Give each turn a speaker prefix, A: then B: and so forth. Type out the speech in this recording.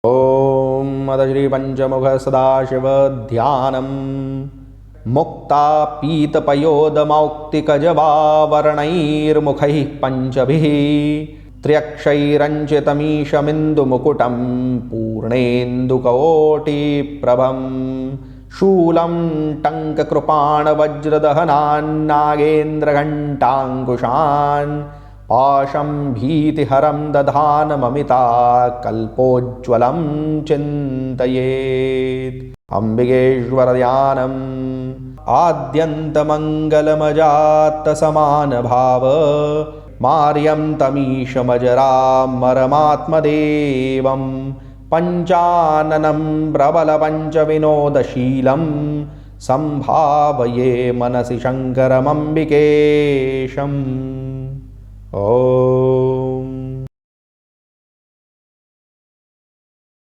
A: ॐ अथ श्रीपञ्चमुख सदाशिवध्यानम् मुक्तापीतपयोदमौक्तिकजवावरणैर्मुखैः पञ्चभिः त्र्यक्षैरञ्चितमीशमिन्दुमुकुटं पूर्णेन्दुकोटिप्रभं शूलं टङ्ककृपाणवज्रदहनान्नागेन्द्रघण्टाङ्कुशान् पाशं भीतिहरं दधानममिता कल्पोज्ज्वलं चिन्तयेत्। अम्बिकेश्वरध्यानम् आद्यन्तमङ्गलमजात्तसमानभाव मार्यं तमीशमजरामरमात्मदेवं पञ्चाननं प्रबलपञ्चविनोदशीलं सम्भावये मनसि शङ्करमम्बिकेशम्। ॐ